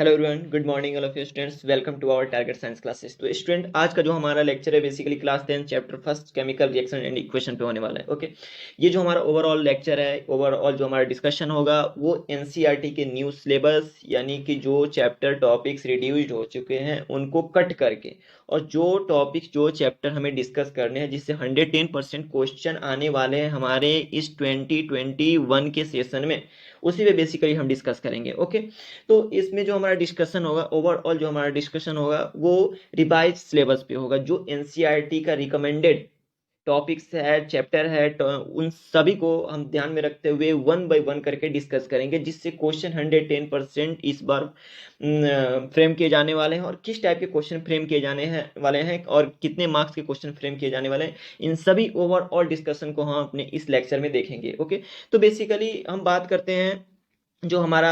Hello everyone, good morning all of you students. Welcome to our target science classes. तो student, आज का जो हमारा लेक्चर है basically class 10 chapter first chemical reaction and equation पे होने वाला है। ओके, ये जो हमारा ओवरऑल लेक्चर है, ओवरऑल जो हमारा डिस्कशन होगा वो एनसीईआरटी के न्यू सिलेबस यानी कि जो चैप्टर टॉपिक्स रिड्यूस्ड हो चुके हैं उनको कट करके, और जो टॉपिक्स जो चैप्टर हमें डिस्कस करने हैं जिससे 110% क्वेश्चन आने वाले हैं हमारे इस 2021 के सेशन में, उसी पे बेसिकली हम डिस्कस करेंगे। ओके, तो इसमें जो हमारा डिस्कशन होगा, ओवरऑल जो हमारा डिस्कशन होगा वो रिवाइज सिलेबस पे होगा। जो एनसीईआरटी का रिकमेंडेड टॉपिक्स है, चैप्टर है, उन सभी को हम ध्यान में रखते हुए वन बाय वन करके डिस्कस करेंगे, जिससे क्वेश्चन 110% इस बार फ्रेम किए जाने वाले हैं। और किस टाइप के क्वेश्चन फ्रेम किए जाने हैं वाले हैं और कितने मार्क्स के क्वेश्चन फ्रेम किए जाने वाले हैं, इन सभी ओवरऑल डिस्कशन को हम अपने इस लेक्चर में देखेंगे। ओके, तो बेसिकली हम बात करते हैं जो हमारा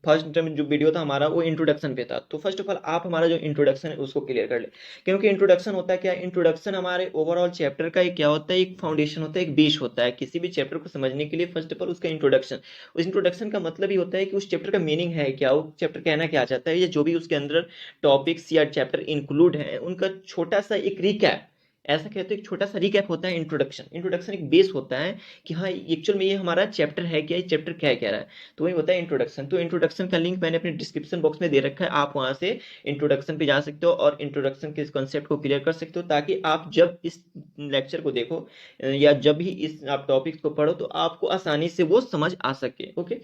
फर्स्ट जो वीडियो था हमारा वो इंट्रोडक्शन पे था। तो फर्स्ट ऑफ ऑल आप हमारा जो इंट्रोडक्शन है उसको क्लियर कर ले, क्योंकि इंट्रोडक्शन होता है क्या, इंट्रोडक्शन हमारे ओवरऑल चैप्टर का एक क्या होता है, एक फाउंडेशन होता है, एक बेस होता है किसी भी चैप्टर को समझने के लिए। फर्स्ट ऑफ ऑल उसका इंट्रोडक्शन, उस इंट्रोडक्शन का मतलब ही होता है कि उस चैप्टर का मीनिंग है क्या, वो चैप्टर कहना क्या चाहता है, या जो भी उसके अंदर टॉपिक्स या चैप्टर इंक्लूड है उनका छोटा सा एक रिकैप, ऐसा कहते हैं एक छोटा सा रिकैप होता है इंट्रोडक्शन। इंट्रोडक्शन एक बेस होता है कि हाँ एक्चुअल में ये हमारा चैप्टर है क्या, ये चैप्टर क्या कह रहा है, तो वही होता है इंट्रोडक्शन। तो इंट्रोडक्शन का लिंक मैंने अपने डिस्क्रिप्शन बॉक्स में दे रखा है, आप वहां से इंट्रोडक्शन पे जा सकते हो और इंट्रोडक्शन के इस कॉन्सेप्ट को क्लियर कर सकते हो, ताकि आप जब इस लेक्चर को देखो या जब भी इस आप टॉपिक को पढ़ो तो आपको आसानी से वो समझ आ सके। ओके,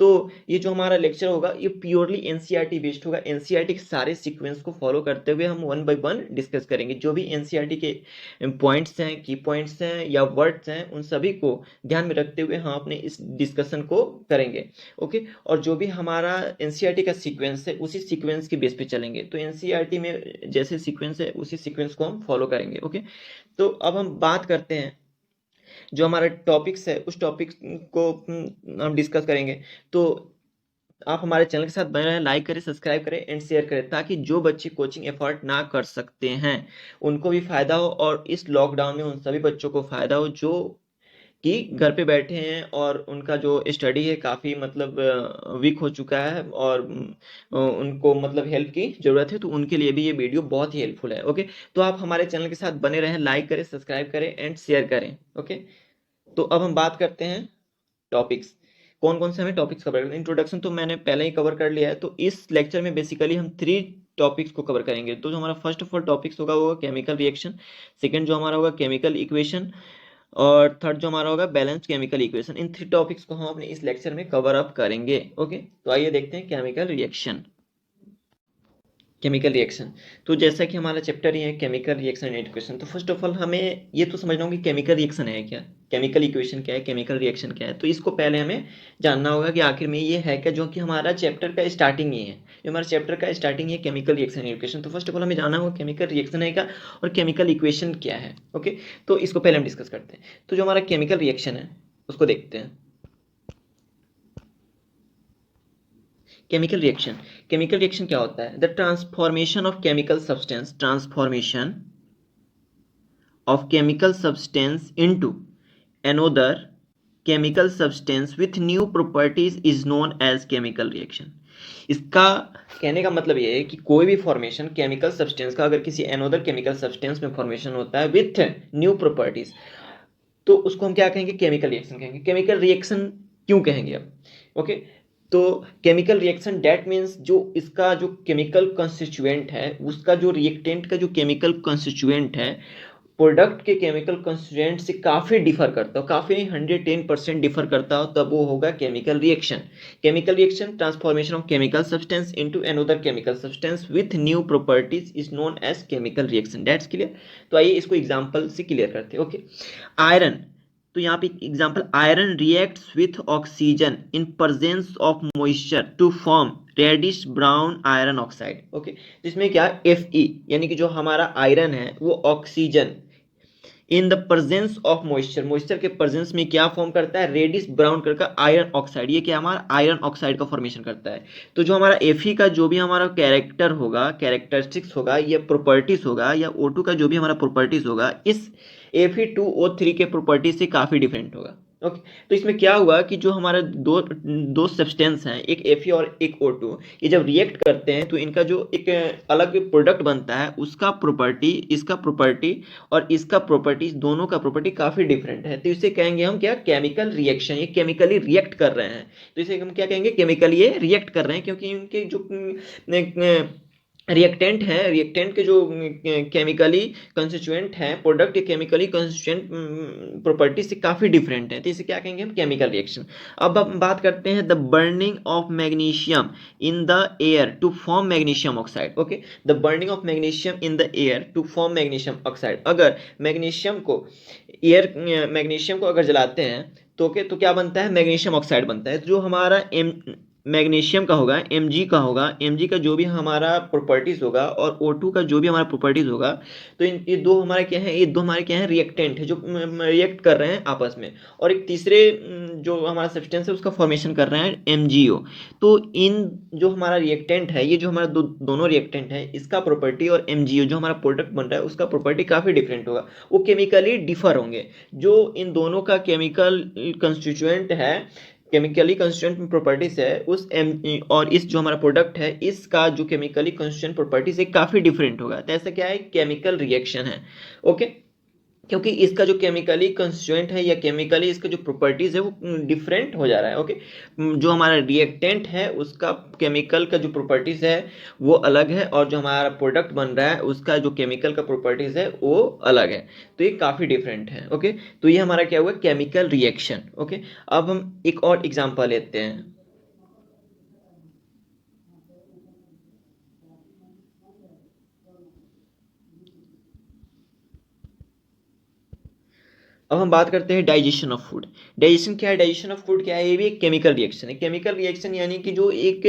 तो ये जो हमारा लेक्चर होगा ये प्योरली एनसीईआरटी बेस्ड होगा। एनसीईआरटी के सारे सीक्वेंस को फॉलो करते हुए हम वन बाय वन डिस्कस करेंगे। जो भी एनसीईआरटी के पॉइंट्स हैं, की पॉइंट्स हैं या वर्ड्स हैं, उन सभी को ध्यान में रखते हुए हम अपने इस डिस्कशन को करेंगे। ओके, और जो भी हमारा एनसीईआरटी का सीक्वेंस है उसी सीक्वेंस के बेस पे चलेंगे। तो एनसीईआरटी में जैसे सीक्वेंस है उसी सीक्वेंस को हम फॉलो करेंगे। ओके, तो अब हम बात करते हैं जो हमारा टॉपिक्स है उस टॉपिक को हम डिस्कस करेंगे। तो आप हमारे चैनल के साथ बने रहें, लाइक करें, सब्सक्राइब करें एंड शेयर करें, ताकि जो बच्चे कोचिंग एफर्ट ना कर सकते हैं उनको भी फायदा हो, और इस लॉकडाउन में उन सभी बच्चों को फायदा हो जो कि घर पे बैठे हैं और उनका जो स्टडी है काफ़ी मतलब वीक हो चुका है, और उनको मतलब हेल्प की ज़रूरत है, तो उनके लिए भी ये वीडियो बहुत ही हेल्पफुल है। ओके, तो आप हमारे चैनल के साथ बने रहें, लाइक करें, सब्सक्राइब करें एंड शेयर करें। ओके, तो अब हम बात करते हैं टॉपिक्स, कौन कौन से हमें टॉपिक्स कवर करने। इंट्रोडक्शन तो मैंने पहले ही कवर कर लिया है, तो इस लेक्चर में बेसिकली हम 3 टॉपिक्स को कवर करेंगे। तो जो हमारा फर्स्ट ऑफ ऑल टॉपिक्स होगा वो होगा केमिकल रिएक्शन, सेकंड जो हमारा होगा केमिकल इक्वेशन, और थर्ड जो हमारा होगा बैलेंस्ड केमिकल इक्वेशन। इन 3 टॉपिक्स को हम अपने इस लेक्चर में कवर अप करेंगे। ओके, तो आइए देखते हैं केमिकल रिएक्शन। केमिकल रिएक्शन, तो जैसा कि हमारा चैप्टर ही है केमिकल रिएक्शन एंड इक्वेशन, तो फर्स्ट ऑफ ऑल हमें ये तो समझना होगा कि केमिकल रिएक्शन है क्या, केमिकल इक्वेशन क्या है, केमिकल रिएक्शन क्या है। तो इसको पहले हमें जानना होगा कि आखिर में ये है क्या, जो कि हमारा चैप्टर का स्टार्टिंग ही है। जो हमारा चैप्टर का स्टार्टिंग है केमिकल रिएक्शन एंड इक्वेशन, तो फर्स्ट ऑफ ऑल हमें जानना होगा केमिकल रिएक्शन है क्या और केमिकल इक्वेशन क्या है। ओके, तो इसको पहले हम डिस्कस करते हैं। तो जो हमारा केमिकल रिएक्शन है उसको देखते हैं। केमिकल रिएक्शन, केमिकल रिएक्शन क्या होता है, the transformation of chemical substance, transformation of chemical substance into another chemical substance with new properties is known as chemical reaction। इसका कहने का मतलब ये है कि कोई भी फॉर्मेशन केमिकल सब्सटेंस का अगर किसी अनोदर केमिकल सब्सटेंस में फॉर्मेशन होता है विथ न्यू प्रॉपर्टीज, तो उसको हम क्या कहेंगे, केमिकल रिएक्शन कहेंगे। केमिकल रिएक्शन क्यों कहेंगे अब। ओके, तो केमिकल रिएक्शन डेट मीन्स जो इसका जो केमिकल कंस्टिट्यूएंट है, उसका जो रिएक्टेंट का जो केमिकल कंस्टिट्यूएंट है प्रोडक्ट के केमिकल कंस्टिट्यूएंट से काफ़ी डिफर करता हो, काफ़ी 110% डिफर करता हो, तब वो होगा chemical reaction. Chemical reaction transformation of chemical substance into another chemical substance with new properties is known as chemical reaction. That's clear. तो आइए इसको एग्जांपल से क्लियर करते हैं। ओके, आयरन, तो यहाँ पे example, iron reacts with oxygen in presence of moisture to form reddish brown iron oxide. Okay, इसमें क्या Fe यानी कि जो हमारा आयरन है वो oxygen in the presence of moisture, moisture के प्रेजेंस में क्या फॉर्म करता है, रेडिश ब्राउन कलर का आयरन ऑक्साइड। ये क्या हमारा आयरन ऑक्साइड का फॉर्मेशन करता है। तो जो हमारा Fe का जो भी हमारा कैरेक्टर होगा, कैरेक्टरिस्टिक्स होगा या प्रॉपर्टीज होगा, या O2 का जो भी हमारा प्रॉपर्टीज होगा, इस Fe2O3 के प्रॉपर्टीज से काफ़ी डिफरेंट होगा। ओके। तो इसमें क्या हुआ कि जो हमारा दो दो सब्सटेंस हैं, एक Fe और एक O2, ये जब रिएक्ट करते हैं तो इनका जो एक अलग प्रोडक्ट बनता है, उसका प्रॉपर्टी, इसका प्रॉपर्टी और इसका प्रॉपर्टी, दोनों का प्रॉपर्टी काफी डिफरेंट है। तो इसे कहेंगे हम क्या, केमिकल रिएक्शन। ये केमिकली रिएक्ट कर रहे हैं, तो इसे हम क्या कहेंगे, केमिकली ये रिएक्ट कर रहे हैं, क्योंकि इनके जो रिएक्टेंट है, रिएक्टेंट के जो केमिकली कंस्टिट्यूएंट हैं, प्रोडक्ट के केमिकली कंस्टिट्यूएंट प्रॉपर्टी से काफी डिफरेंट है, तो इसे क्या कहेंगे हम, केमिकल रिएक्शन। अब हम बात करते हैं the burning of magnesium in the air to form magnesium oxide. Okay, the burning of magnesium in the air to form magnesium oxide. अगर मैग्नीशियम को अगर जलाते हैं तो क्या बनता है, मैग्नीशियम ऑक्साइड बनता है। जो हमारा मैग्नीशियम का होगा, Mg का जो भी हमारा प्रॉपर्टीज होगा और O2 का जो भी हमारा प्रॉपर्टीज होगा, तो ये दो हमारे क्या है, रिएक्टेंट है जो रिएक्ट कर रहे हैं आपस में, और एक तीसरे जो हमारा सब्सटेंस है उसका फॉर्मेशन कर रहे हैं MgO। तो इन जो हमारा रिएक्टेंट है, ये जो हमारा दोनों रिएक्टेंट है, इसका प्रॉपर्टी और MgO जो हमारा प्रोडक्ट बन रहा है उसका प्रॉपर्टी काफी डिफरेंट होगा, वो केमिकली डिफर होंगे। जो इन दोनों का केमिकल कंस्टिट्यूएंट है, केमिकली कंस्टिट्यूएंट प्रॉपर्टीज है, उस एम और इस जो हमारा प्रोडक्ट है, इसका जो केमिकली कंस्टिट्यूएंट प्रॉपर्टीज है काफी डिफरेंट होगा। तो ऐसा क्या है, केमिकल रिएक्शन है। ओके, क्योंकि इसका जो केमिकली कंस्टिट्यूएंट है या केमिकली इसका जो प्रॉपर्टीज है वो डिफरेंट हो जा रहा है। ओके, जो हमारा रिएक्टेंट है उसका केमिकल का जो प्रॉपर्टीज है वो अलग है, और जो हमारा प्रोडक्ट बन रहा है उसका जो केमिकल का प्रॉपर्टीज है वो अलग है, तो ये काफी डिफरेंट है। ओके, तो ये हमारा क्या हुआ, केमिकल रिएक्शन। ओके, अब हम एक और एग्जांपल लेते हैं। अब हम बात करते हैं डाइजेशन ऑफ फूड। डाइजेशन क्या है, डाइजेशन ऑफ फूड क्या है, ये भी एक केमिकल रिएक्शन है। केमिकल रिएक्शन यानी कि जो एक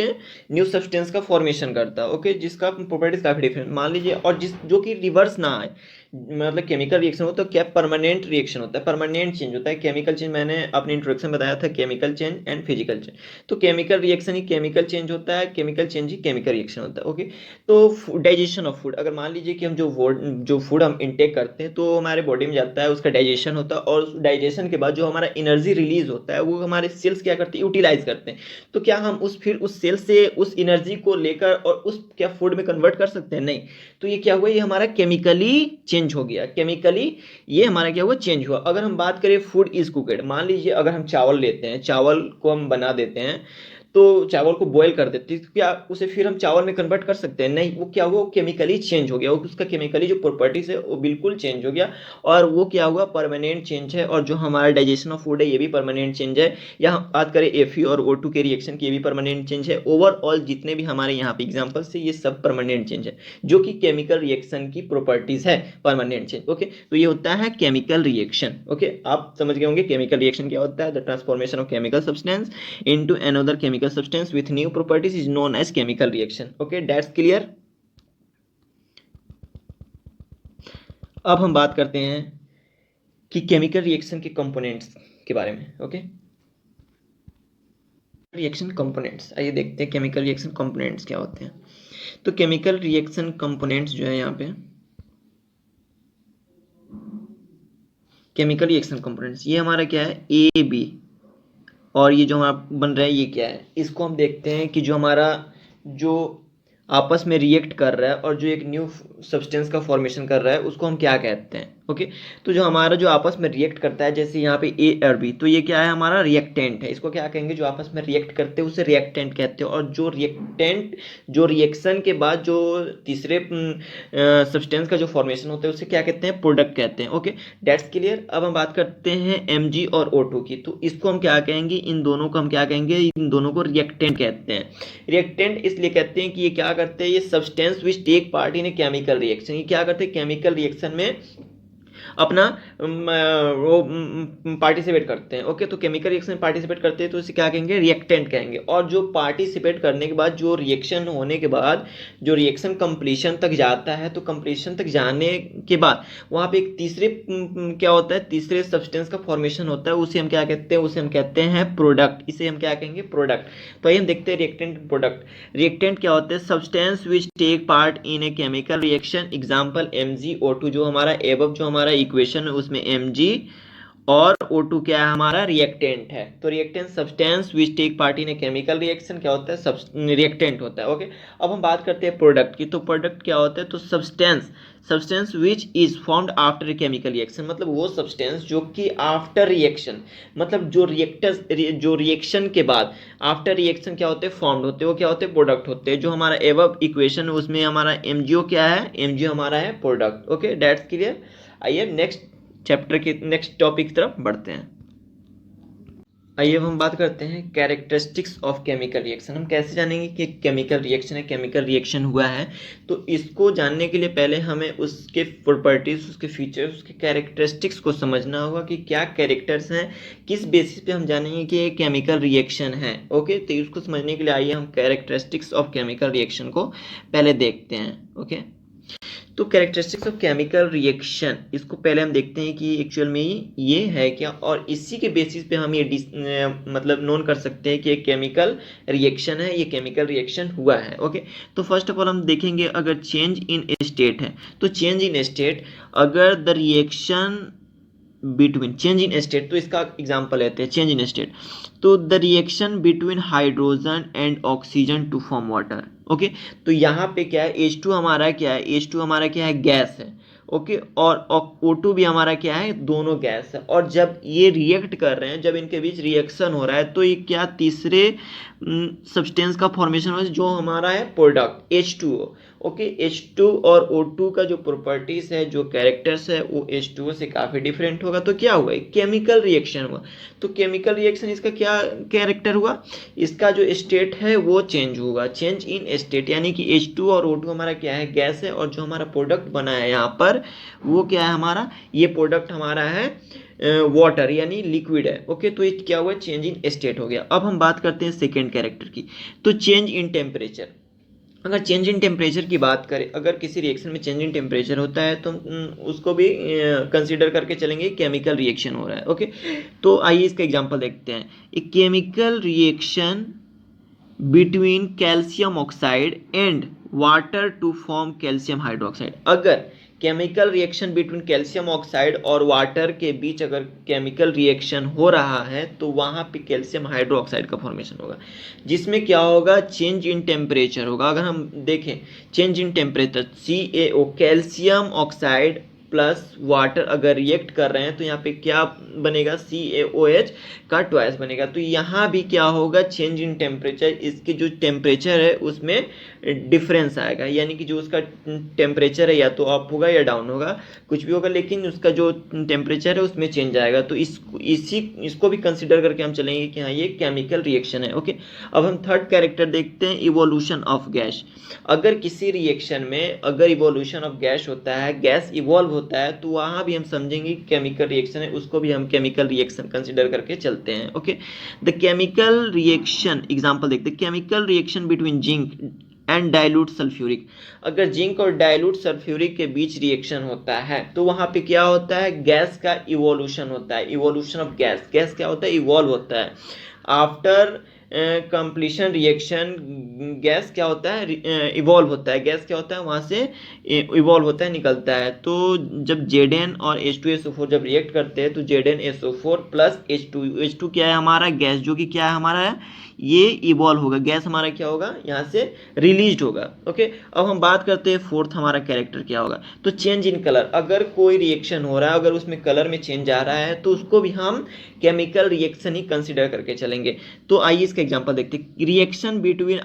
न्यू सब्सटेंस का फॉर्मेशन करता है, ओके, जिसका प्रॉपर्टीज काफी डिफरेंट, मान लीजिए, और जो कि रिवर्स ना आए, मतलब केमिकल रिएक्शन हो तो क्या, परमानेंट रिएक्शन होता है, परमानेंट चेंज होता है। केमिकल चेंज मैंने अपने इंट्रोडक्शन में बताया था, chemical change and physical change. तो केमिकल रिएक्शन ही केमिकल चेंज होता है, केमिकल चेंज ही केमिकल रिएक्शन होता है। ओके, तो डाइजेशन ऑफ फूड, अगर मान लीजिए कि हम जो फूड हम इंटेक करते हैं तो हमारे बॉडी में जाता है, उसका डाइजेशन होता है, और डाइजेशन के बाद जो हमारा एनर्जी रिलीज होता है वो हमारे सेल्स क्या करते हैं, यूटिलाइज करते हैं। तो क्या हम फिर उस सेल से उस एनर्जी को लेकर और उस क्या फूड में कन्वर्ट कर सकते हैं, नहीं। तो ये क्या हुआ, ये हमारा केमिकली चेंज हो गया, केमिकली ये हमारा क्या हुआ, चेंज हुआ। अगर हम बात करें फूड इज कुकड, मान लीजिए अगर हम चावल लेते हैं, चावल को हम बना देते हैं, तो चावल को बॉईल कर देते हैं, तो क्या उसे फिर हम चावल में कन्वर्ट कर सकते हैं, नहीं। वो क्या हुआ, वो केमिकली चेंज हो गया, उसका केमिकली जो प्रॉपर्टीज है वो बिल्कुल चेंज हो गया, और वो क्या हुआ, परमानेंट चेंज है। और जो हमारा डाइजेशन ऑफ फूड है ये भी परमानेंट चेंज है। या हम बात करें Fe और O2 के रिएक्शन की, ये भी परमानेंट चेंज है। ओवरऑल जितने भी हमारे यहाँ पे एग्जाम्पल्स है ये सब परमानेंट चेंज है, जो कि केमिकल रिएक्शन की प्रॉपर्टीज है, परमानेंट चेंज। ओके, तो ये होता है केमिकल रिएक्शन। ओके, आप समझ गए होंगे केमिकल रिएक्शन क्या होता है। The transformation of chemical substance into another chemical substance with new properties is known as chemical reaction. Okay, that's clear. अब हम बात करते हैं कि केमिकल रिएक्शन के कंपोनेंट्स के बारे में। ओके, रिएक्शन कंपोनेंट्स, आइए देखते हैं केमिकल रिएक्शन कंपोनेंट्स क्या होते हैं। तो केमिकल रिएक्शन कंपोनेंट्स जो है यहाँ पे, केमिकल रिएक्शन कंपोनेंट्स, ये हमारा क्या है, ए बी, और ये जो हमारा बन रहा है ये क्या है। इसको हम देखते हैं कि जो हमारा जो आपस में रिएक्ट कर रहा है और जो एक न्यू सब्सटेंस का फॉर्मेशन कर रहा है उसको हम क्या कहते हैं। ओके, तो जो हमारा जो आपस में रिएक्ट करता है, जैसे यहाँ पे ए और बी, तो ये क्या है, हमारा रिएक्टेंट है। इसको क्या कहेंगे, जो आपस में रिएक्ट करते हैं उसे रिएक्टेंट कहते हैं। और जो रिएक्टेंट, जो रिएक्शन के बाद जो तीसरे सब्सटेंस का जो फॉर्मेशन होता है उसे क्या कहते हैं, प्रोडक्ट कहते हैं। Okay, that's clear. अब हम बात करते हैं Mg और O2 की, तो इसको हम क्या कहेंगे, इन दोनों को हम क्या कहेंगे, इन दोनों को रिएक्टेंट कहते हैं। रिएक्टेंट इसलिए कहते हैं कि ये क्या करते हैं, ये substance which take part in a chemical reaction, ये क्या करते हैं, केमिकल रिएक्शन में अपना वो पार्टिसिपेट करते हैं। ओके, तो केमिकल रिएक्शन में पार्टिसिपेट करते हैं तो इसे क्या कहेंगे, रिएक्टेंट कहेंगे। और जो पार्टिसिपेट करने के बाद, जो रिएक्शन होने के बाद, जो रिएक्शन कंप्लीशन तक जाता है, तो कंप्लीशन तक जाने के बाद वहाँ पे एक तीसरे क्या होता है, तीसरे सब्सटेंस का फॉर्मेशन होता है, उसे हम क्या कहते हैं, उसे हम कहते हैं प्रोडक्ट। इसे हम क्या कहेंगे, प्रोडक्ट। तो आइए हम देखते हैं रिएक्टेंट, प्रोडक्ट। रिएक्टेंट क्या होते हैं, substance which take part in a chemical reaction. Example Mg O2, जो हमारा एबव जो हमारा इक्वेशन है उसमें Mg और O2 क्या है हमारा रिएक्टेंट है। तो reactant substance which take part in a chemical reaction क्या होता है, रिएक्टेंट होता है। ओके, अब हम बात करते हैं प्रोडक्ट की। तो प्रोडक्ट क्या होता है, तो substance which is formed after a chemical reaction, मतलब वो सब्सटेंस जो कि आफ्टर रिएक्शन, मतलब जो रिएक्शन के बाद आफ्टर रिएक्शन क्या होते हैं, फॉर्म्ड होते हैं, वो क्या होते हैं, प्रोडक्ट होते हैं। जो हमारा एवब इक्वेशन है उसमें हमारा MgO क्या है, MgO हमारा है प्रोडक्ट। Okay, that's clear. आइए नेक्स्ट चैप्टर के नेक्स्ट टॉपिक की तरफ बढ़ते हैं। आइए अब हम बात करते हैं कैरेक्टरिस्टिक्स ऑफ केमिकल रिएक्शन। हम कैसे जानेंगे कि केमिकल रिएक्शन है, केमिकल रिएक्शन हुआ है। तो इसको जानने के लिए पहले हमें उसके प्रॉपर्टीज, उसके फीचर्स, उसके कैरेक्टरिस्टिक्स को समझना होगा कि क्या कैरेक्टर्स हैं, किस बेसिस पे हम जानेंगे कि ये केमिकल रिएक्शन है। ओके, तो इसको समझने के लिए आइए हम कैरेक्टरिस्टिक्स ऑफ केमिकल रिएक्शन को पहले देखते हैं। ओके, तो कैरेक्टरिस्टिक्स ऑफ केमिकल रिएक्शन, इसको पहले हम देखते हैं कि एक्चुअल में ये है क्या, और इसी के बेसिस पे हम ये मतलब नोन कर सकते हैं कि ये केमिकल रिएक्शन है, ये केमिकल रिएक्शन हुआ है। ओके, तो फर्स्ट ऑफ ऑल हम देखेंगे अगर चेंज इन स्टेट है, तो चेंज इन स्टेट, अगर the reaction between change in state, तो इसका एग्जांपल लेते हैं चेंज इन स्टेट। तो the reaction between hydrogen and oxygen to form water. Okay, तो यहाँ पे क्या है, H2 हमारा क्या है, H2 हमारा क्या है, गैस है। ओके, और O2 भी हमारा क्या है, दोनों गैस है। और जब ये रिएक्ट कर रहे हैं, जब इनके बीच रिएक्शन हो रहा है, तो ये क्या तीसरे सब्सटेंस का फॉर्मेशन हो रहा है, जो हमारा है प्रोडक्ट H2O। ओके, H2 और O2 का जो प्रॉपर्टीज है, जो कैरेक्टर्स है, वो H2O से काफी डिफरेंट होगा। तो क्या हुआ, केमिकल रिएक्शन हुआ। तो केमिकल रिएक्शन इसका क्या कैरेक्टर हुआ, इसका जो स्टेट है वो चेंज होगा, चेंज इन स्टेट, यानी कि H2 और O2 हमारा क्या है, गैस है, और जो हमारा प्रोडक्ट बना है यहाँ पर वो क्या है हमारा, ये प्रोडक्ट हमारा है वाटर, यानी लिक्विड है। ओके, तो ये क्या हुआ, चेंज इन स्टेट हो गया। अब हम बात करते हैं सेकेंड कैरेक्टर की। तो चेंज इन टेम्परेचर, अगर चेंज इन टेम्परेचर की बात करें, अगर किसी रिएक्शन में चेंज इन टेम्परेचर होता है तो उसको भी कंसीडर करके चलेंगे, केमिकल रिएक्शन हो रहा है। ओके, तो आइए इसका एग्जांपल देखते हैं। A chemical reaction between calcium oxide and water to form calcium hydroxide, अगर chemical reaction between calcium oxide और वाटर के बीच अगर केमिकल रिएक्शन हो रहा है, तो वहां पे कैल्शियम हाइड्रोक्साइड का फॉर्मेशन होगा, जिसमें क्या होगा, चेंज इन टेम्परेचर होगा। अगर हम देखें change in temperature, CaO calcium oxide plus water अगर रिएक्ट कर रहे हैं, तो यहाँ पे क्या बनेगा, CaOH का ट्वाइस बनेगा। तो यहाँ भी क्या होगा, चेंज इन टेम्परेचर, इसकी जो टेम्परेचर है उसमें डिफरेंस आएगा, यानी कि जो उसका टेम्परेचर है या तो अप होगा या डाउन होगा, कुछ भी होगा, लेकिन उसका जो टेम्परेचर है उसमें चेंज आएगा। तो इसको भी कंसिडर करके हम चलेंगे कि हाँ ये केमिकल रिएक्शन है। ओके, अब हम थर्ड कैरेक्टर देखते हैं, इवोल्यूशन ऑफ गैस। अगर किसी रिएक्शन में अगर इवोल्यूशन ऑफ गैस होता है, गैस इवॉल्व होता है, तो वहां भी हम समझेंगे केमिकल रिएक्शन है, उसको भी हम केमिकल रिएक्शन कंसिडर करके चलते हैं। Okay, the chemical reaction example देखते हैं, chemical reaction between zinc and dilute sulphuric, अगर जिंक और डाइल्यूट सल्फ्यूरिक के बीच रिएक्शन होता है, तो वहां पे क्या होता है, गैस का इवोल्यूशन होता है, इवोल्यूशन ऑफ गैस, गैस क्या होता है, इवॉल्व होता है। आफ्टर कंप्लीशन रिएक्शन गैस क्या होता है, इवॉल्व होता है, गैस क्या होता है, वहां से इवॉल्व होता है, निकलता है। तो जब Zn और H2SO4 जब रिएक्ट करते हैं, तो ZnSO4 प्लस H2 क्या है हमारा, गैस, जो कि क्या है हमारा है, ये इवॉल्व होगा, गैस हमारा क्या होगा, यहाँ से रिलीज होगा। ओके, अब हम बात करते हैं फोर्थ हमारा कैरेक्टर क्या होगा। तो चेंज इन कलर, अगर कोई रिएक्शन हो रहा है, अगर उसमें कलर में चेंज आ रहा है, तो उसको भी हम केमिकल रिएक्शन ही कंसिडर करके चलेंगे। तो आइए इसका एग्जांपल देखते हैं, reaction between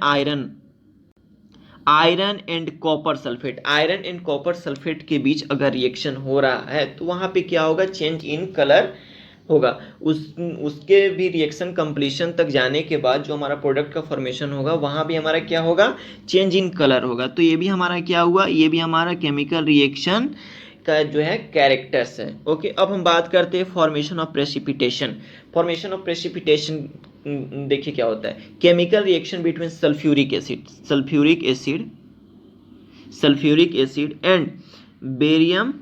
iron and copper sulphate, iron and copper sulphate के बीच अगर रिएक्शन हो रहा है, तो वहां पे क्या होगा, चेंज इन कलर होगा। उसके भी रिएक्शन कंप्लीशन तक जाने के बाद जो हमारा प्रोडक्ट का फॉर्मेशन होगा, वहां भी हमारा क्या होगा, चेंज इन कलर होगा। तो ये भी हमारा क्या हुआ, ये भी हमारा केमिकल रिएक्शन का जो है कैरेक्टर्स है। ओके, अब हम बात करते हैं formation of precipitation. Formation of precipitation देखिए क्या होता है, chemical reaction between sulphuric acid and barium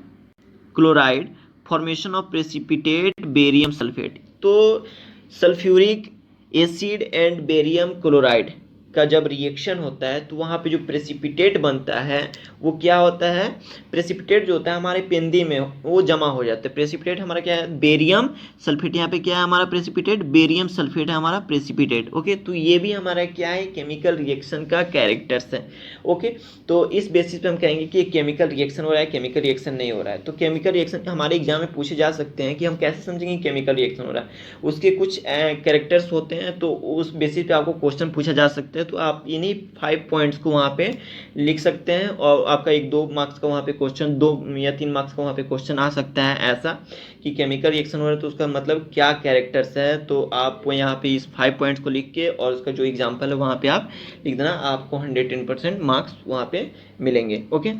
chloride, formation of precipitate barium sulphate. तो sulphuric acid and barium chloride का जब रिएक्शन होता है तो वहाँ पे जो प्रेसिपिटेट बनता है वो क्या होता है, प्रेसिपिटेट जो होता है हमारे पेंदी में वो जमा हो जाता है। प्रेसिपिटेट हमारा क्या है, बेरियम सल्फेट, यहाँ पे क्या है हमारा प्रेसिपिटेट, बेरियम सल्फेट है हमारा प्रेसिपिटेट। ओके, तो ये भी हमारा क्या है, केमिकल रिएक्शन का कैरेक्टर्स है। ओके, तो इस बेसिस पे हम कहेंगे कि केमिकल रिएक्शन हो रहा है, केमिकल रिएक्शन नहीं हो रहा है। तो केमिकल रिएक्शन हमारे एग्जाम में पूछे जा सकते हैं कि हम कैसे समझेंगे केमिकल रिएक्शन हो रहा है, उसके कुछ कैरेक्टर्स होते हैं, तो उस बेसिस पे आपको क्वेश्चन पूछा जा सकता है। तो आप इन्हीं 5 पॉइंट्स को वहाँ पे लिख सकते हैं और आपका 1-2 मार्क्स का वहाँ पे क्वेश्चन, 2 या 3 मार्क्स का वहाँ पे क्वेश्चन आ सकता है ऐसा कि केमिकल रिएक्शन हो रहा है तो उसका मतलब क्या कैरेक्टर्स है। तो आप यहाँ पे इस 5 पॉइंट्स को लिख के और उसका जो एग्जाम्पल है वहाँ पे आप लिख देना, आपको 110% मार्क्स वहाँ पे मिलेंगे। ओके,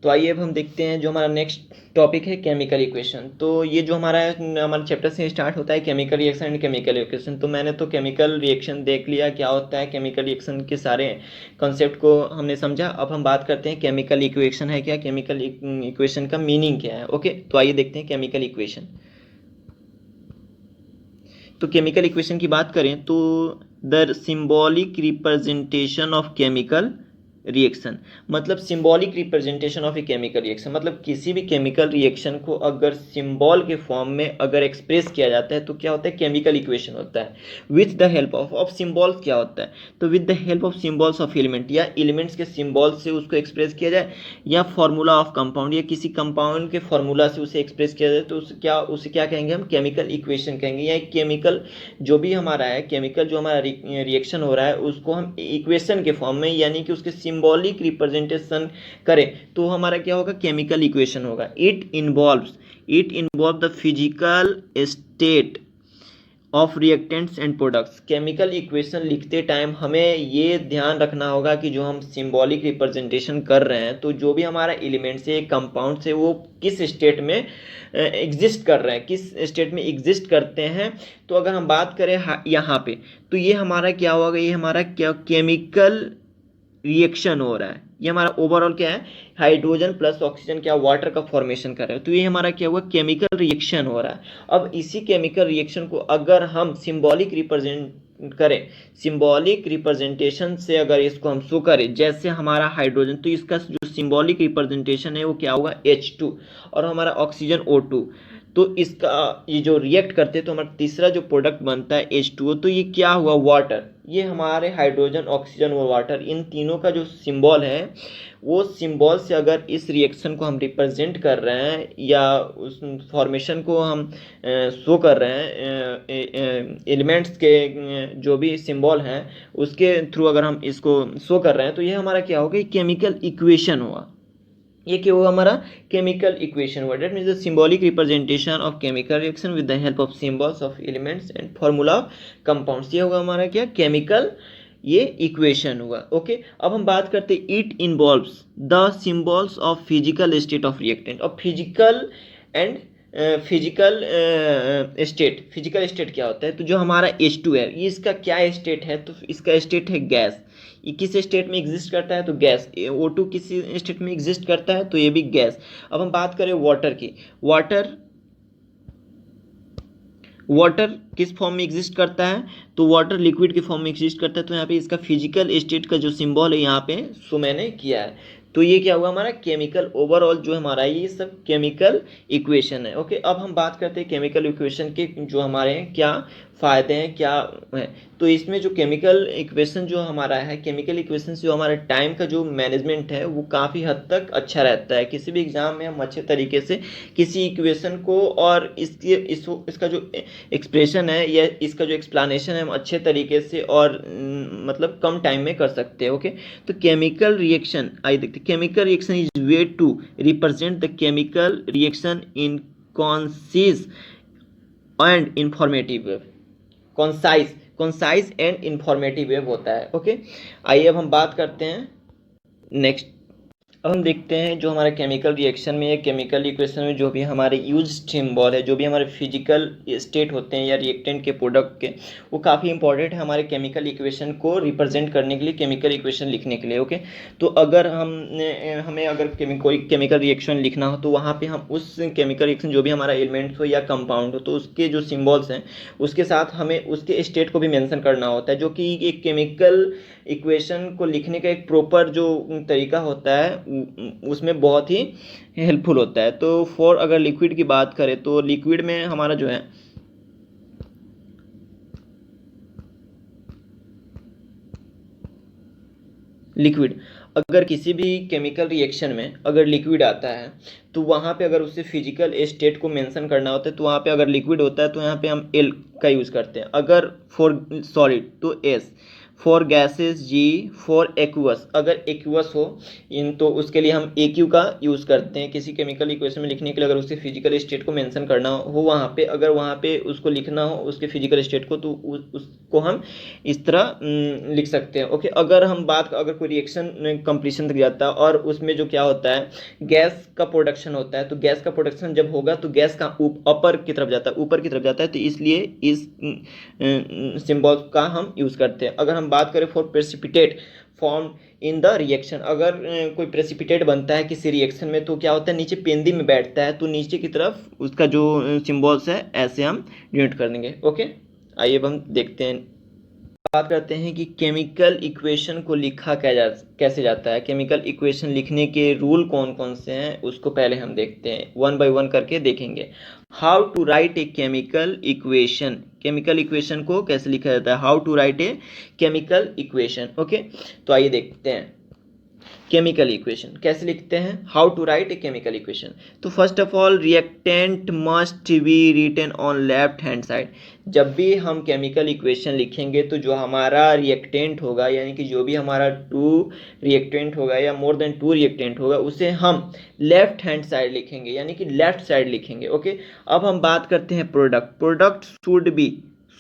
तो आइए अब हम देखते हैं जो हमारा नेक्स्ट टॉपिक है केमिकल इक्वेशन। तो ये जो हमारा चैप्टर से स्टार्ट होता है chemical reaction and chemical equation. तो मैंने तो केमिकल रिएक्शन देख लिया क्या होता है, केमिकल रिएक्शन के सारे कॉन्सेप्ट को हमने समझा। अब हम बात करते हैं केमिकल इक्वेशन है क्या, केमिकल इक्वेशन का मीनिंग क्या है। ओके, तो आइए देखते हैं केमिकल इक्वेशन। तो केमिकल इक्वेशन की बात करें तो the symbolic representation of chemical reaction, मतलब symbolic representation of a chemical reaction, मतलब किसी भी केमिकल रिएक्शन को अगर सिंबल के फॉर्म में अगर एक्सप्रेस किया जाता है तो क्या होता है, केमिकल इक्वेशन होता है। With the help of symbols क्या होता है, तो with the help of symbols of element, या एलिमेंट्स के सिंबल्स से उसको एक्सप्रेस किया जाए, या फॉर्मूला ऑफ कंपाउंड, या किसी कंपाउंड के फॉर्मूला से उसे एक्सप्रेस किया जाए, तो उसे क्या कहेंगे हम, केमिकल इक्वेशन कहेंगे। या केमिकल जो भी हमारा है, केमिकल जो हमारा रिएक्शन हो रहा है उसको हम इक्वेशन के फॉर्म में यानी कि उसके सिंबॉलिक रिप्रेजेंटेशन करें तो हमारा क्या होगा, केमिकल इक्वेशन होगा। It involve the physical state of reactants and products. Chemical equation लिखते टाइम हमें ये ध्यान रखना होगा कि जो हम सिंबॉलिक रिप्रेजेंटेशन कर रहे हैं तो जो भी हमारा एलिमेंट से, कंपाउंड से, वो किस स्टेट में एग्जिस्ट कर रहे हैं, किस स्टेट में एग्जिस्ट करते हैं। तो अगर हम बात करें यहाँ पे तो ये हमारा क्या होगा, ये हमारा क्या केमिकल रिएक्शन हो रहा है। ये हमारा ओवरऑल क्या है, हाइड्रोजन प्लस ऑक्सीजन क्या वाटर का फॉर्मेशन कर रहा है। तो ये हमारा क्या हुआ, केमिकल रिएक्शन हो रहा है। अब इसी केमिकल रिएक्शन को अगर हम सिंबॉलिक रिप्रेजेंट करें, सिंबॉलिक रिप्रेजेंटेशन से अगर इसको हम शो करें, जैसे हमारा हाइड्रोजन, तो इसका जो सिंबॉलिक रिप्रेजेंटेशन है वो क्या होगा, H2, और हमारा ऑक्सीजन O2। तो इसका ये जो रिएक्ट करते हैं तो हमारा तीसरा जो प्रोडक्ट बनता है H2O, तो ये क्या हुआ, वाटर। ये हमारे हाइड्रोजन, ऑक्सीजन और वाटर, इन तीनों का जो सिंबल है वो सिंबल से अगर इस रिएक्शन को हम रिप्रेजेंट कर रहे हैं या उस फॉर्मेशन को हम शो कर रहे हैं, एलिमेंट्स के जो भी सिंबल हैं उसके थ्रू अगर हम इसको शो कर रहे हैं तो ये हमारा क्या होगा, केमिकल इक्वेशन हुआ। ये क्या होगा, हमारा केमिकल इक्वेशन हुआ। That means the symbolic representation of chemical reaction with the help of symbols of elements and formula of compounds. ये होगा हमारा क्या, केमिकल ये इक्वेशन हुआ। ओके, अब हम बात करते हैं it involves the symbols of physical state of reactant. और फिजिकल एंड फिजिकल स्टेट क्या होता है, तो जो हमारा H2 है ये इसका क्या स्टेट है, तो इसका स्टेट है गैस। ये किस स्टेट में एग्जिस्ट करता है, तो गैस। O2 किस स्टेट में एग्जिस्ट करता है, तो ये भी गैस। अब हम बात करें वाटर की, वाटर किस फॉर्म में एग्जिस्ट करता है, तो वाटर लिक्विड के फॉर्म में एग्जिस्ट करता है। तो यहाँ पे इसका फिजिकल स्टेट का जो सिंबल है यहाँ पे सो मैंने किया है। तो ये क्या हुआ, हमारा केमिकल ओवरऑल जो हमारा ये सब केमिकल इक्वेशन है। ओके, अब हम बात करते हैं केमिकल इक्वेशन के जो हमारे क्या फ़ायदे हैं, क्या है। तो इसमें जो केमिकल इक्वेशन जो हमारा है, केमिकल इक्वेशन से जो हमारा टाइम का जो मैनेजमेंट है वो काफ़ी हद तक अच्छा रहता है। किसी भी एग्ज़ाम में हम अच्छे तरीके से किसी इक्वेशन को और इसका जो एक्सप्रेशन है या इसका जो एक्सप्लेनेशन है हम अच्छे तरीके से और मतलब कम टाइम में कर सकते हैं। ओके, तो केमिकल रिएक्शन आइए देखते हैं। Chemical reaction is way to represent the chemical reaction in concise and informative way. Concise and informative way होता है। ओके, आइए अब हम बात करते हैं नेक्स्ट। अब हम देखते हैं जो हमारा केमिकल रिएक्शन में या केमिकल इक्वेशन में जो भी हमारे यूज सिंबल है, जो भी हमारे फिजिकल स्टेट होते हैं या रिएक्टेंट के प्रोडक्ट के, वो काफ़ी इंपॉर्टेंट है हमारे केमिकल इक्वेशन को रिप्रेजेंट करने के लिए, केमिकल इक्वेशन लिखने के लिए। ओके, तो अगर हमें अगर कोई केमिकल रिएक्शन लिखना हो तो वहाँ पे हम उस केमिकल रिएक्शन जो भी हमारा एलिमेंट्स हो या कंपाउंड हो तो उसके जो सिम्बॉल्स हैं उसके साथ हमें उसके स्टेट को भी मेंशन करना होता है, जो कि एक केमिकल इक्वेशन को लिखने का एक प्रॉपर जो तरीका होता है उसमें बहुत ही हेल्पफुल होता है। तो फॉर अगर लिक्विड की बात करें तो लिक्विड में हमारा जो है लिक्विड, अगर किसी भी केमिकल रिएक्शन में अगर लिक्विड आता है तो वहाँ पे अगर उससे फिजिकल स्टेट को मेंशन करना होता है तो वहाँ पे अगर लिक्विड होता है तो यहाँ पे हम एल का यूज़ करते हैं, अगर फॉर सॉलिड तो s, for gases g, for aqueous अगर एक्वस हो इन तो उसके लिए हम ए क्यू का यूज़ करते हैं किसी केमिकल इक्वेशन में लिखने के लिए। अगर उसके फिजिकल स्टेट को मेंशन करना हो वहाँ पे, अगर वहाँ पे उसको लिखना हो उसके फिजिकल स्टेट को तो उसको हम इस तरह लिख सकते हैं। ओके, अगर हम बात अगर कोई रिएक्शन कंप्लीशन तक जाता है और उसमें जो क्या होता है गैस का प्रोडक्शन होता है, तो गैस का प्रोडक्शन जब होगा तो गैस का ऊपर की तरफ जाता है, ऊपर की तरफ जाता है, तो इसलिए इस सिंबल का हम यूज़ करते हैं। अगर हम बात करें for precipitate form in the reaction, अगर कोई प्रेसिपिटेट बनता है किसी रिएक्शन में तो क्या होता है नीचे पेंदी में बैठता है, तो नीचे की तरफ उसका जो सिंबल्स है ऐसे हम डिनोट कर देंगे। ओके, आइए अब हम देखते हैं, बात करते हैं कि केमिकल इक्वेशन को लिखा कैसे जाता है। केमिकल इक्वेशन लिखने के रूल कौन कौन से हैं उसको पहले हम देखते हैं, वन बाय वन करके देखेंगे। How to write a chemical equation, chemical equation को कैसे लिखा जाता है, how to write a chemical equation. Okay, तो आइए देखते हैं केमिकल इक्वेशन कैसे लिखते हैं, how to write a chemical equation. तो first of all reactant must be written on left hand side. जब भी हम केमिकल इक्वेशन लिखेंगे तो जो हमारा रिएक्टेंट होगा यानी कि जो भी हमारा 2 रिएक्टेंट होगा या मोर देन 2 रिएक्टेंट होगा उसे हम लेफ्ट हैंड साइड लिखेंगे यानी कि लेफ्ट साइड लिखेंगे। ओके, अब हम बात करते हैं product, product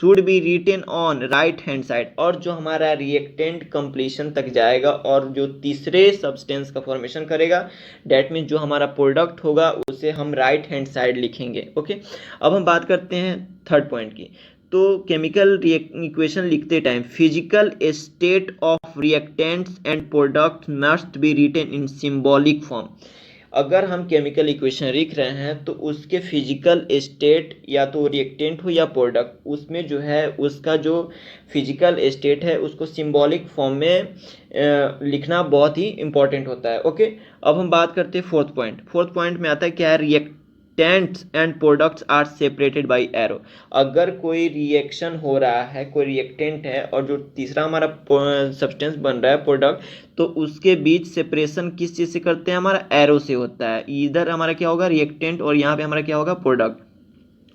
should be written on right hand side, और जो हमारा रिएक्टेंट कंप्लीशन तक जाएगा और जो तीसरे सब्सटेंस का फॉर्मेशन करेगा डेट मीन्स जो हमारा प्रोडक्ट होगा उसे हम राइट हैंड साइड लिखेंगे। ओके, अब हम बात करते हैं थर्ड पॉइंट की। तो केमिकल इक्वेशन लिखते time physical state of reactants and product must be written in symbolic form. अगर हम केमिकल इक्वेशन लिख रहे हैं तो उसके फिजिकल स्टेट या तो रिएक्टेंट हो या प्रोडक्ट उसमें जो है उसका जो फिजिकल स्टेट है उसको सिंबॉलिक फॉर्म में लिखना बहुत ही इंपॉर्टेंट होता है। ओके, अब हम बात करते हैं फोर्थ पॉइंट। फोर्थ पॉइंट में आता है क्या है, reactants and products are separated by arrow. अगर कोई रिएक्शन हो रहा है, कोई रिएक्टेंट है और जो तीसरा हमारा सब्सटेंस बन रहा है प्रोडक्ट, तो उसके बीच सेपरेशन किस चीज़ से करते हैं, हमारा एरो से होता है। इधर हमारा क्या होगा रिएक्टेंट और यहाँ पे हमारा क्या होगा प्रोडक्ट।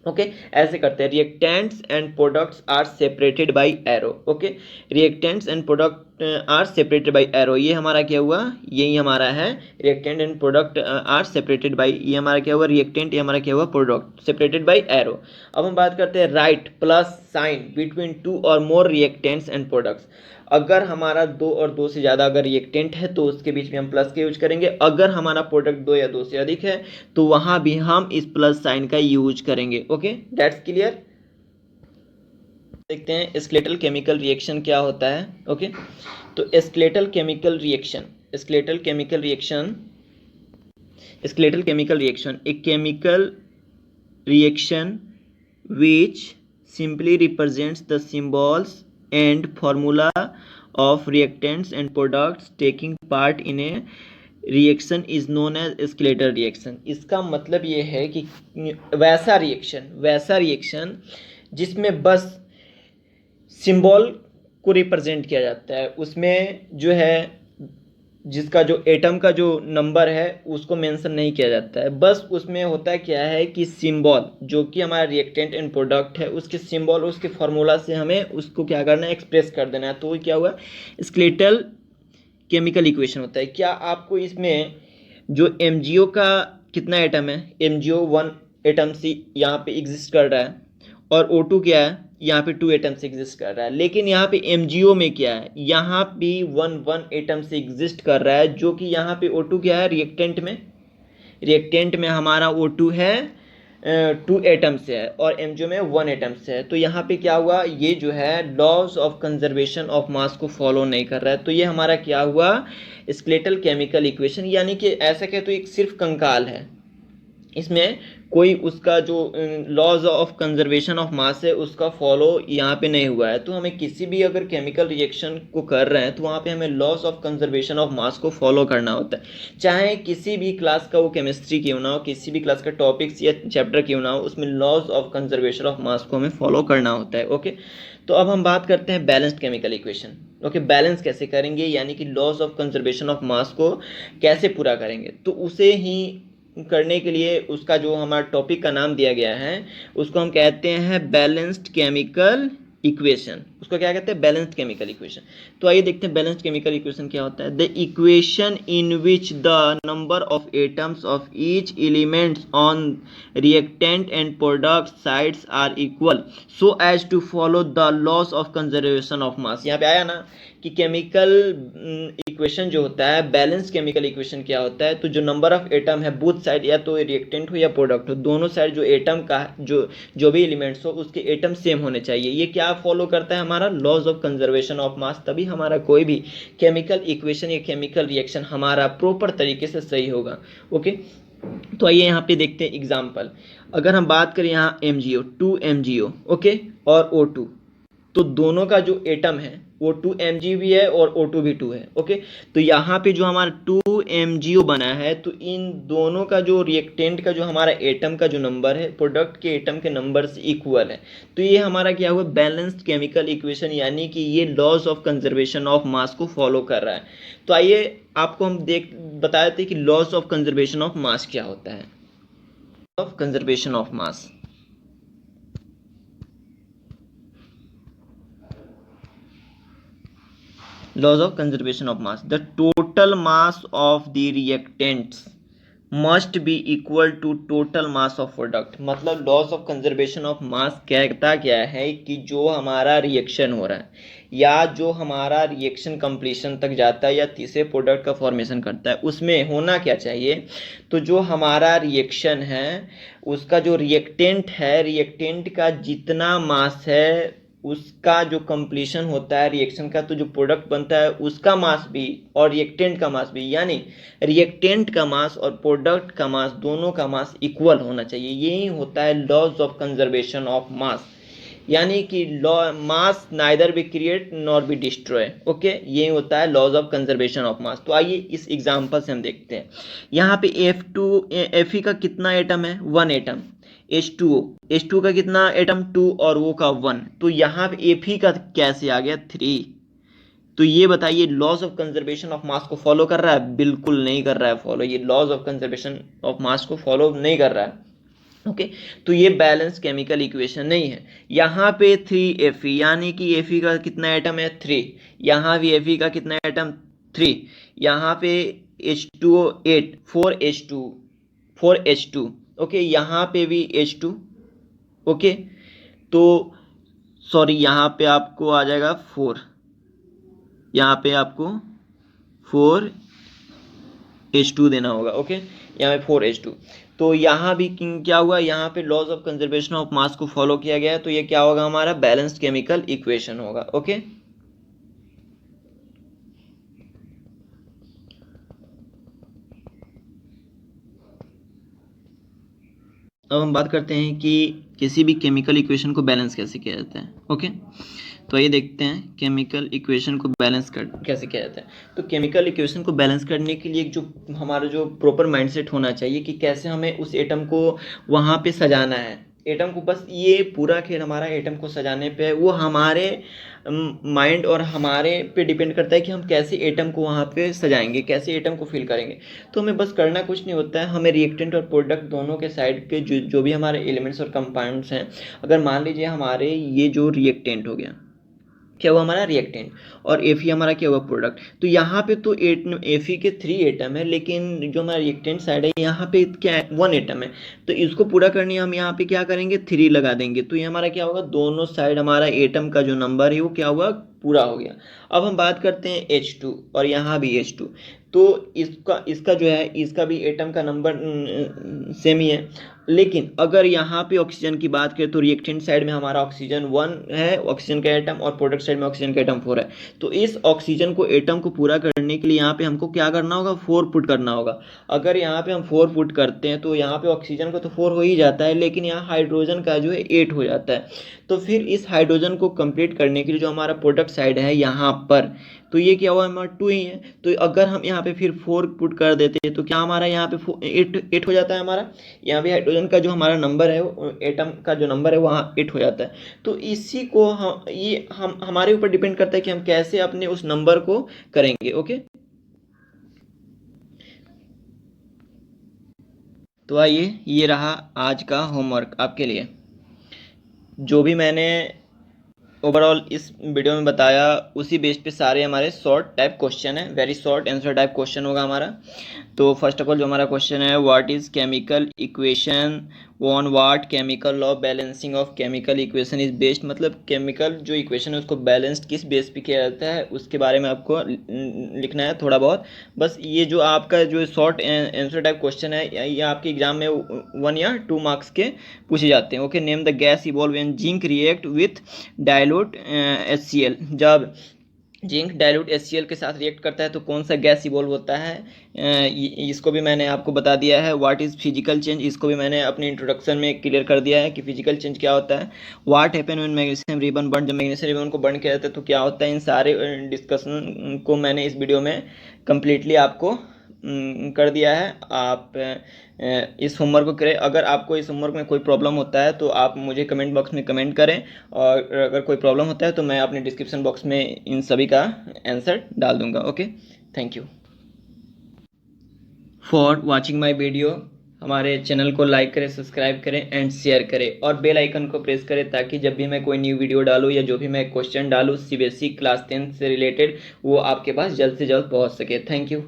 ओके, ऐसे करते हैं, reactants and products are separated by arrow. Okay, reactants and product are separated by arrow, ये हमारा क्या हुआ, यही हमारा है reactant and product are separated by, ये हमारा क्या हुआ रिएक्टेंट, ये हमारा क्या हुआ प्रोडक्ट, सेपरेटेड बाय एरो। अब हम बात करते हैं राइट प्लस साइन बिटवीन 2 और मोर रिएक्टेंट्स एंड प्रोडक्ट्स। अगर हमारा 2 और 2 से ज़्यादा अगर रिएक्टेंट है तो उसके बीच में हम प्लस का यूज करेंगे, अगर हमारा प्रोडक्ट 2 या 2 से अधिक है तो वहाँ भी हम इस प्लस साइन का यूज करेंगे। Okay, that's clear. देखते हैं स्केलेटल केमिकल रिएक्शन क्या होता है। ओके, तो skeletal chemical reaction, skeletal chemical reaction, skeletal chemical reaction एक chemical reaction which simply represents the symbols and formula of reactants and products taking part in a reaction is known as skeletal reaction। इसका मतलब ये है कि वैसा reaction जिसमें बस symbol को रिप्रेजेंट किया जाता है, उसमें जो है जिसका जो एटम का जो नंबर है उसको मेंशन नहीं किया जाता है, बस उसमें होता है क्या है कि सिंबल जो कि हमारा रिएक्टेंट एंड प्रोडक्ट है उसके सिंबल उसके फार्मूला से हमें उसको क्या करना है एक्सप्रेस कर देना है, तो क्या हुआ स्केलेटल केमिकल इक्वेशन होता है। क्या आपको इसमें जो MgO का कितना एटम है, MgO 1 एटम सी यहाँ पे एग्जिस्ट कर रहा है और O2 क्या है, यहाँ पे 2 एटम्स एग्जिस्ट कर रहा है। लेकिन यहाँ पे MgO में क्या है, यहाँ पे 1 एटम्स एग्जिस्ट कर रहा है, जो कि यहाँ पे O2 क्या है, रिएक्टेंट में हमारा O2 है 2 एटम्स है और MgO में 1 एटम्स है। तो यहाँ पे क्या हुआ, ये जो है laws of conservation of mass को फॉलो नहीं कर रहा है। तो ये हमारा क्या हुआ, स्केलेटल केमिकल इक्वेशन, यानी कि ऐसा कहे तो एक सिर्फ कंकाल है, इसमें कोई उसका जो laws of conservation of mass है उसका फॉलो यहाँ पे नहीं हुआ है। तो हमें किसी भी अगर केमिकल रिएक्शन को कर रहे हैं तो वहाँ पे हमें laws of conservation of mass को फॉलो करना होता है, चाहे किसी भी क्लास का वो केमिस्ट्री क्यों ना हो, किसी भी क्लास का टॉपिक्स या चैप्टर क्यों ना हो, उसमें laws of conservation of mass को हमें फॉलो करना होता है। ओके, तो अब हम बात करते हैं balanced chemical equation. Okay, balance कैसे करेंगे, यानी कि laws of conservation of mass को कैसे पूरा करेंगे। तो उसे ही करने के लिए उसका जो हमारा टॉपिक का नाम दिया गया है उसको हम कहते हैं बैलेंस्ड केमिकल इक्वेशन। उसको क्या कहते हैं, बैलेंस्ड केमिकल इक्वेशन। तो आइए देखते हैं बैलेंस्ड केमिकल इक्वेशन क्या होता है। The equation in which the number of atoms of each element on reactant and product sides are equal so as to follow the laws of conservation of mass. यहाँ पे आया ना कि chemical equation जो होता है, बैलेंस केमिकल इक्वेशन क्या होता है, तो जो नंबर ऑफ एटम है बोथ साइड, या तो रिएक्टेंट हो या प्रोडक्ट हो, दोनों साइड जो एटम का जो भी एलिमेंट्स हो उसके एटम सेम होने चाहिए। ये क्या फॉलो करता है, हमारा laws of conservation of mass. तभी हमारा कोई भी केमिकल इक्वेशन या केमिकल रिएक्शन हमारा प्रॉपर तरीके से सही होगा। ओके, तो आइए यहाँ पे देखते हैं एग्जाम्पल। अगर हम बात करें यहाँ MgO 2 MgO ओके और O2, तो दोनों का जो एटम है वो 2 Mg भी है और O2 भी 2 है। ओके, तो यहाँ पे जो हमारा 2 MgO बना है, तो इन दोनों का जो रिएक्टेंट का जो हमारा एटम का जो नंबर है प्रोडक्ट के एटम के नंबर से इक्वल है। तो ये हमारा क्या हुआ, बैलेंस्ड केमिकल इक्वेशन, यानी कि ये laws of conservation of mass को फॉलो कर रहा है। तो आइए आपको हम बता देते हैं कि laws of conservation of mass क्या होता है। Of conservation of mass, laws of conservation of mass, the total mass of the reactants must be equal to total mass of product। मतलब लॉस ऑफ कंजर्वेशन ऑफ मास कहता क्या है कि जो हमारा रिएक्शन हो रहा है या जो हमारा रिएक्शन कंप्लीशन तक जाता है या तीसरे प्रोडक्ट का फॉर्मेशन करता है, उसमें होना क्या चाहिए, तो जो हमारा रिएक्शन है उसका जो रिएक्टेंट है, रिएक्टेंट का जितना मास है उसका जो कंप्लीशन होता है रिएक्शन का, तो जो प्रोडक्ट बनता है उसका मास भी और रिएक्टेंट का मास भी, यानी रिएक्टेंट का मास और प्रोडक्ट का मास दोनों का मास इक्वल होना चाहिए। यही होता है laws of conservation of mass, यानी कि mass neither be create nor be destroy. Okay, यही होता है laws of conservation of mass. तो आइए इस एग्जांपल से हम देखते हैं। यहाँ पे Fe का कितना एटम है, 1 एटम। H2O का कितना एटम, 2 और वो का 1। तो यहाँ पे Fe का कैसे आ गया, 3। तो ये बताइए laws of conservation of mass को फॉलो कर रहा है, बिल्कुल नहीं कर रहा है फॉलो। ये laws of conservation of mass को फॉलो नहीं कर रहा है। ओके, तो ये बैलेंस केमिकल इक्वेशन नहीं है। यहाँ पे 3Fe, यानी कि Fe का कितना एटम है, 3। यहाँ भी Fe का कितना एटम, 3। यहाँ पे H2O 8, 4H2। ओके, यहाँ पे भी H2। ओके, तो सॉरी यहाँ पे आपको आ जाएगा 4, यहाँ पे आपको 4H2 देना होगा। ओके, यहाँ पे 4H2। तो यहाँ भी क्या हुआ, यहाँ पे laws of conservation of mass को फॉलो किया गया है। तो ये क्या होगा, हमारा बैलेंस्ड केमिकल इक्वेशन होगा। ओके, अब हम बात करते हैं कि किसी भी केमिकल इक्वेशन को बैलेंस कैसे किया जाता है। ओके, तो ये देखते हैं केमिकल इक्वेशन को बैलेंस कर कैसे किया जाता है। तो केमिकल इक्वेशन को बैलेंस करने के लिए जो हमारा जो प्रॉपर माइंडसेट होना चाहिए कि कैसे हमें उस एटम को वहाँ पे सजाना है। एटम को बस ये पूरा खेल हमारा एटम को सजाने पे है, वो हमारे माइंड और हमारे पे डिपेंड करता है कि हम कैसे एटम को वहाँ पे सजाएंगे, कैसे एटम को फिल करेंगे। तो हमें बस करना कुछ नहीं होता है, हमें रिएक्टेंट और प्रोडक्ट दोनों के साइड के जो भी हमारे एलिमेंट्स और कंपाउंड्स हैं, अगर मान लीजिए हमारे ये जो रिएक्टेंट हो गया, क्या हुआ हमारा रिएक्टेंट, और Fe हमारा क्या हुआ प्रोडक्ट। तो यहाँ पे तो Fe के 3 एटम है, लेकिन जो हमारा रिएक्टेंट साइड है यहाँ पे क्या है 1 एटम है। तो इसको पूरा करने हम यहाँ पे क्या करेंगे 3 लगा देंगे, तो ये हमारा क्या होगा दोनों साइड हमारा एटम का जो नंबर है वो क्या हुआ पूरा हो गया। अब हम बात करते हैं H2 और यहाँ भी H2, तो इसका जो है इसका भी एटम का नंबर सेम ही है। लेकिन अगर यहाँ पे ऑक्सीजन की बात करें तो रिएक्टेंट साइड में हमारा ऑक्सीजन 1 है ऑक्सीजन का एटम, और प्रोडक्ट साइड में ऑक्सीजन का एटम 4 है। तो इस ऑक्सीजन को एटम को पूरा करने के लिए यहाँ पे हमको क्या करना होगा 4 पुट करना होगा। अगर यहाँ पे हम 4 पुट करते हैं तो यहाँ पे ऑक्सीजन का तो 4 हो ही जाता है, लेकिन यहाँ हाइड्रोजन का जो है 8 हो जाता है। तो फिर इस हाइड्रोजन को कंप्लीट करने के लिए जो हमारा प्रोडक्ट साइड है यहाँ पर, तो ये क्या हुआ हमारा 2 ही है। तो अगर हम यहाँ पे फिर 4 पुट कर देते हैं तो क्या हमारा यहाँ पे 8 हो जाता है हमारा। यहाँ पे हाइड्रोजन का जो हमारा नंबर है एटम का जो नंबर है वहाँ 8 हो जाता है। तो इसी को हम हमारे ऊपर डिपेंड करता है कि हम कैसे अपने उस नंबर को करेंगे। ओके, तो आइए ये रहा आज का होमवर्क आपके लिए। जो भी मैंने ओवरऑल इस वीडियो में बताया उसी बेस पे सारे हमारे शॉर्ट टाइप क्वेश्चन है, very short answer type question होगा हमारा। तो फर्स्ट ऑफ ऑल जो हमारा क्वेश्चन है what is chemical equation on what chemical law balancing of chemical equation is based, मतलब केमिकल जो इक्वेशन है उसको बैलेंस्ड किस बेस पे किया जाता है उसके बारे में आपको लिखना है थोड़ा बहुत। बस ये जो आपका जो शॉर्ट आंसर टाइप क्वेश्चन है ये आपके एग्जाम में 1 या 2 मार्क्स के पूछे जाते हैं। Okay, name the gas evolve when zinc react with dilute HCl, जब जिंक डाइल्यूट HCl के साथ रिएक्ट करता है तो कौन सा गैस इवॉल्व होता है, इसको भी मैंने आपको बता दिया है। व्हाट इज़ फिजिकल चेंज, इसको भी मैंने अपने इंट्रोडक्शन में क्लियर कर दिया है कि फिजिकल चेंज क्या होता है। What happen when magnesium ribbon burn, जब मैग्नीशियम रिबन को बर्न किया जाता है तो क्या होता है। इन सारे डिस्कशन को मैंने इस वीडियो में कम्प्लीटली आपको कर दिया है। आप इस होमवर्क को करें। अगर आपको इस होमवर्क में कोई प्रॉब्लम होता है तो आप मुझे कमेंट बॉक्स में कमेंट करें, और अगर कोई प्रॉब्लम होता है तो मैं अपने डिस्क्रिप्शन बॉक्स में इन सभी का आंसर डाल दूंगा। Okay, thank you for watching my video. हमारे चैनल को लाइक करें, सब्सक्राइब करें एंड शेयर करें, और बेल आइकन को प्रेस करें ताकि जब भी मैं कोई न्यू वीडियो डालूँ या जो भी मैं क्वेश्चन डालूँ CBSE क्लास 10 से रिलेटेड वो आपके पास जल्द से जल्द पहुंच सके। Thank you.